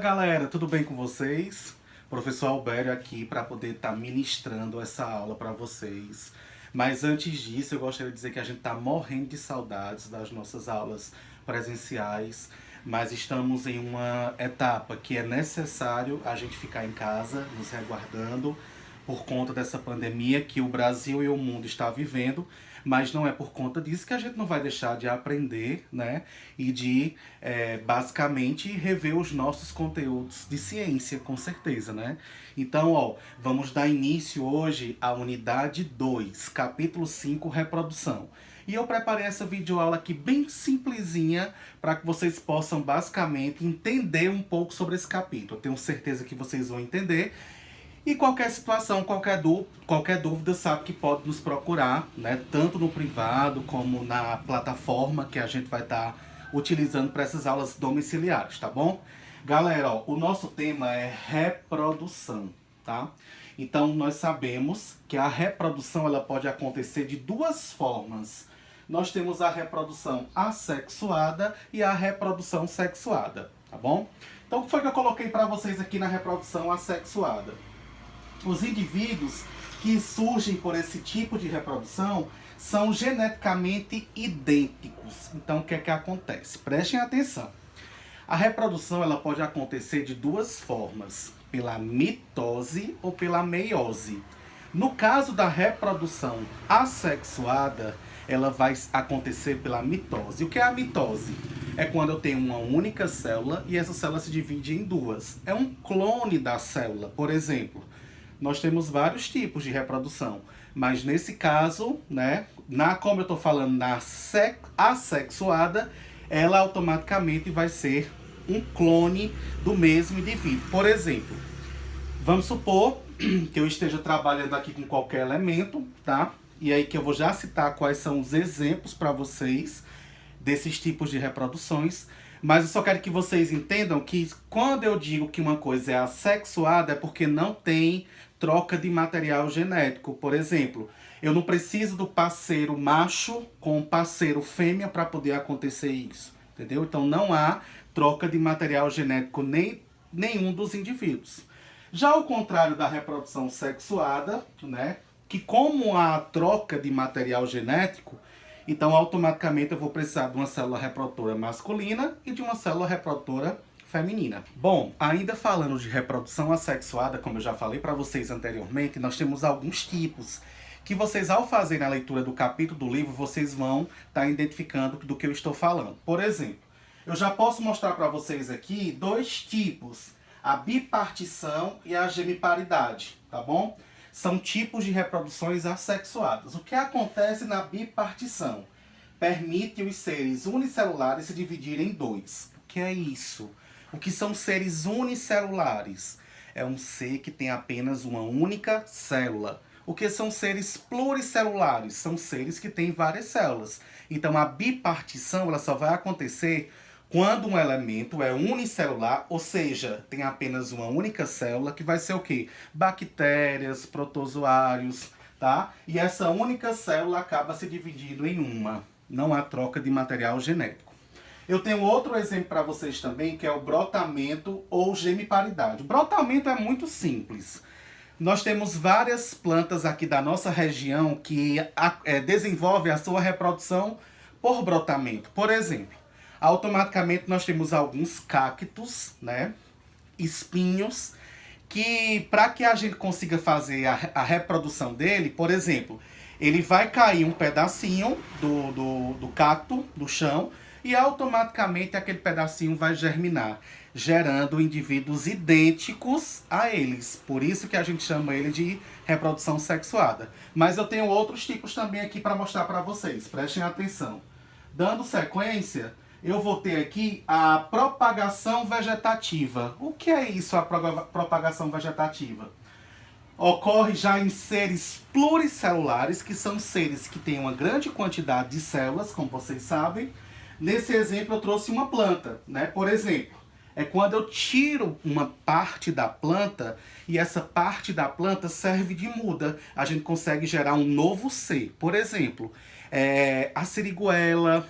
Galera, tudo bem com vocês? Professor Albério aqui para poder estar ministrando essa aula para vocês. Mas antes disso, eu gostaria de dizer que a gente está morrendo de saudades das nossas aulas presenciais, mas estamos em uma etapa que é necessário a gente ficar em casa, nos resguardando, por conta dessa pandemia que o Brasil e o mundo está vivendo, mas não é por conta disso que a gente não vai deixar de aprender, né? E de, basicamente, rever os nossos conteúdos de ciência, com certeza, né? Então, ó, vamos dar início hoje à unidade 2, capítulo 5, reprodução. E eu preparei essa videoaula aqui bem simplesinha para que vocês possam basicamente entender um pouco sobre esse capítulo. Eu tenho certeza que vocês vão entender. E qualquer situação, qualquer dúvida, sabe que pode nos procurar, né? Tanto no privado como na plataforma que a gente vai estar utilizando para essas aulas domiciliares, tá bom? Galera, ó, o nosso tema é reprodução, tá? Então nós sabemos que a reprodução ela pode acontecer de duas formas. Nós temos a reprodução assexuada e a reprodução sexuada, tá bom? Então o que foi que eu coloquei para vocês aqui na reprodução assexuada? Os indivíduos que surgem por esse tipo de reprodução são geneticamente idênticos. Então, o que é que acontece? Prestem atenção. A reprodução ela pode acontecer de duas formas, pela mitose ou pela meiose. No caso da reprodução assexuada, ela vai acontecer pela mitose. O que é a mitose? É quando eu tenho uma única célula e essa célula se divide em duas. É um clone da célula, por exemplo. Nós temos vários tipos de reprodução, mas nesse caso, né, como eu estou falando na assexuada, ela automaticamente vai ser um clone do mesmo indivíduo. Por exemplo, vamos supor que eu esteja trabalhando aqui com qualquer elemento, tá? E aí que eu vou já citar quais são os exemplos para vocês desses tipos de reproduções. Mas eu só quero que vocês entendam que quando eu digo que uma coisa é assexuada é porque não tem troca de material genético. Por exemplo, eu não preciso do parceiro macho com o parceiro fêmea para poder acontecer isso, entendeu? Então não há troca de material genético nenhum dos indivíduos. Já ao contrário da reprodução sexuada, né, que como há troca de material genético, então automaticamente eu vou precisar de uma célula reprodutora masculina e de uma célula reprodutora feminina. Bom, ainda falando de reprodução assexuada, como eu já falei para vocês anteriormente, nós temos alguns tipos que vocês, ao fazerem a leitura do capítulo do livro, vocês vão estar identificando do que eu estou falando. Por exemplo, eu já posso mostrar para vocês aqui dois tipos, a bipartição e a gemiparidade, tá bom? São tipos de reproduções assexuadas. O que acontece na bipartição? Permite os seres unicelulares se dividirem em dois. O que é isso? O que são seres unicelulares? É um ser que tem apenas uma única célula. O que são seres pluricelulares? São seres que têm várias células. Então a bipartição ela só vai acontecer quando um elemento é unicelular, ou seja, tem apenas uma única célula, que vai ser o quê? Bactérias, protozoários, tá? E essa única célula acaba se dividindo em uma. Não há troca de material genético. Eu tenho outro exemplo para vocês também, que é o brotamento ou gemiparidade. O brotamento é muito simples. Nós temos várias plantas aqui da nossa região que desenvolvem a sua reprodução por brotamento. Por exemplo, automaticamente nós temos alguns cactos, né, espinhos, que para que a gente consiga fazer a reprodução dele, por exemplo, ele vai cair um pedacinho do cacto, do chão, e automaticamente aquele pedacinho vai germinar, gerando indivíduos idênticos a eles. Por isso que a gente chama ele de reprodução sexuada. Mas eu tenho outros tipos também aqui para mostrar para vocês, prestem atenção. Dando sequência, eu vou ter aqui a propagação vegetativa. O que é isso, a propagação vegetativa? Ocorre já em seres pluricelulares, que são seres que têm uma grande quantidade de células, como vocês sabem. Nesse exemplo eu trouxe uma planta, né? Por exemplo, é quando eu tiro uma parte da planta e essa parte da planta serve de muda. A gente consegue gerar um novo ser. Por exemplo, a siriguela,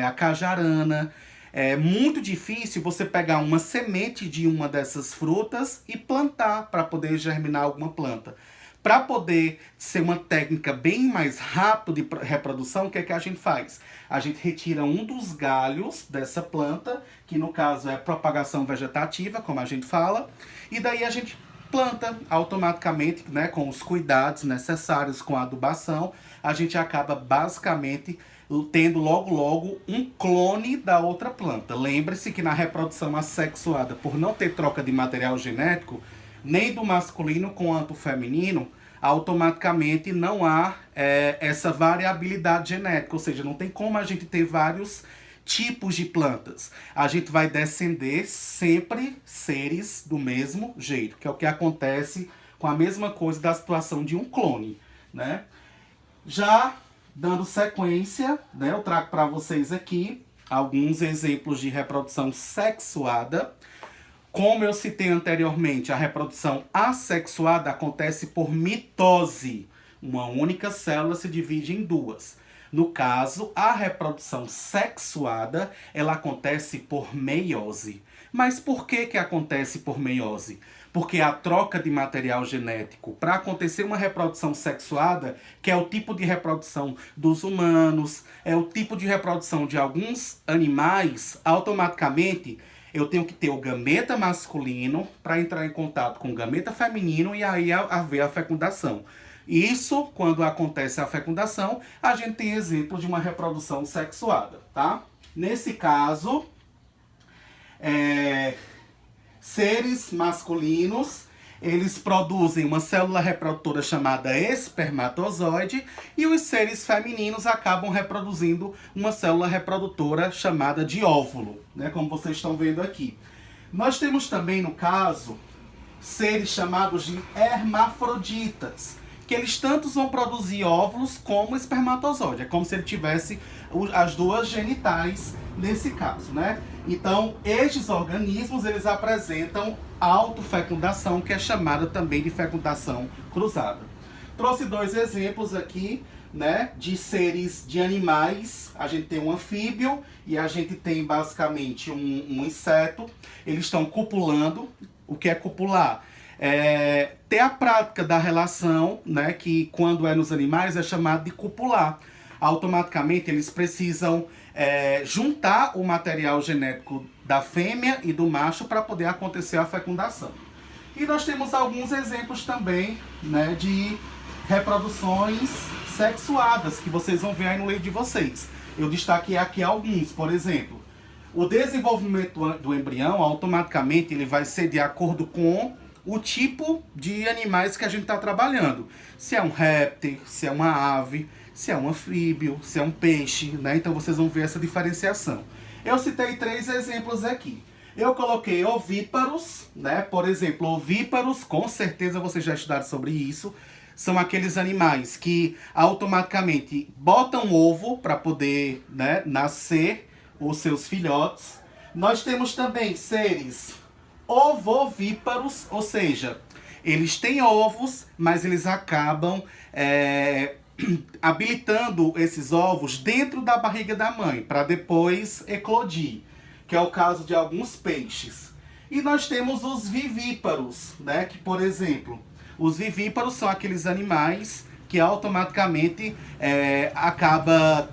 a cajarana, É muito difícil você pegar uma semente de uma dessas frutas e plantar para poder germinar alguma planta. Para poder ser uma técnica bem mais rápida de reprodução, o que é que a gente faz? A gente retira um dos galhos dessa planta, que no caso é propagação vegetativa, como a gente fala, e daí a gente planta automaticamente, né, com os cuidados necessários, com a adubação, a gente acaba basicamente tendo logo um clone da outra planta. Lembre-se que na reprodução assexuada, por não ter troca de material genético, nem do masculino quanto feminino, automaticamente não há essa variabilidade genética, ou seja, não tem como a gente ter vários tipos de plantas. A gente vai descender sempre seres do mesmo jeito, que é o que acontece com a mesma coisa da situação de um clone, né? Já dando sequência, né, eu trago para vocês aqui alguns exemplos de reprodução sexuada. Como eu citei anteriormente, a reprodução assexuada acontece por mitose. Uma única célula se divide em duas. No caso, a reprodução sexuada, ela acontece por meiose. Mas por que acontece por meiose? Porque a troca de material genético, para acontecer uma reprodução sexuada, que é o tipo de reprodução dos humanos, é o tipo de reprodução de alguns animais, automaticamente eu tenho que ter o gameta masculino para entrar em contato com o gameta feminino e aí haver a fecundação. Isso, quando acontece a fecundação, a gente tem exemplo de uma reprodução sexuada, tá? Nesse caso, seres masculinos, eles produzem uma célula reprodutora chamada espermatozoide e os seres femininos acabam reproduzindo uma célula reprodutora chamada de óvulo, né, como vocês estão vendo aqui. Nós temos também, no caso, seres chamados de hermafroditas, que eles tanto vão produzir óvulos como espermatozoide. É como se ele tivesse as duas genitais nesse caso, né? Então, estes organismos, eles apresentam autofecundação, que é chamada também de fecundação cruzada. Trouxe dois exemplos aqui, né, de seres, de animais. A gente tem um anfíbio e a gente tem basicamente um inseto. Eles estão copulando. O que é copular? Ter a prática da relação, né, que quando é nos animais é chamado de copular. Automaticamente eles precisam juntar o material genético da fêmea e do macho para poder acontecer a fecundação. E nós temos alguns exemplos também, né, de reproduções sexuadas, que vocês vão ver aí no livro de vocês. Eu destaquei aqui alguns, por exemplo. O desenvolvimento do embrião, automaticamente, ele vai ser de acordo com o tipo de animais que a gente está trabalhando. Se é um réptil, se é uma ave, se é um anfíbio, se é um peixe, né? Então vocês vão ver essa diferenciação. Eu citei 3 exemplos aqui. Eu coloquei ovíparos, né? Por exemplo, ovíparos, com certeza vocês já estudaram sobre isso. São aqueles animais que automaticamente botam ovo para poder, né, nascer os seus filhotes. Nós temos também seres ovovíparos, ou seja, eles têm ovos, mas eles acabam habilitando esses ovos dentro da barriga da mãe, para depois eclodir, que é o caso de alguns peixes. E nós temos os vivíparos, né, que, por exemplo, os vivíparos são aqueles animais que automaticamente acaba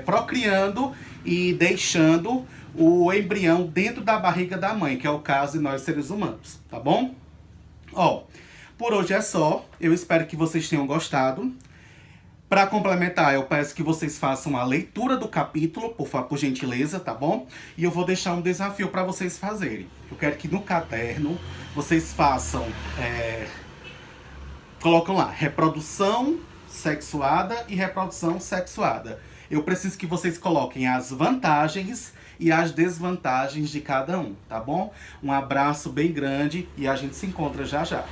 procriando e deixando o embrião dentro da barriga da mãe, que é o caso de nós seres humanos, tá bom? Ó, por hoje é só. Eu espero que vocês tenham gostado. Para complementar, eu peço que vocês façam a leitura do capítulo, por gentileza, tá bom? E eu vou deixar um desafio para vocês fazerem. Eu quero que no caderno vocês façam, colocam lá, reprodução sexuada e reprodução sexuada. Eu preciso que vocês coloquem as vantagens e as desvantagens de cada um, tá bom? Um abraço bem grande e a gente se encontra já já.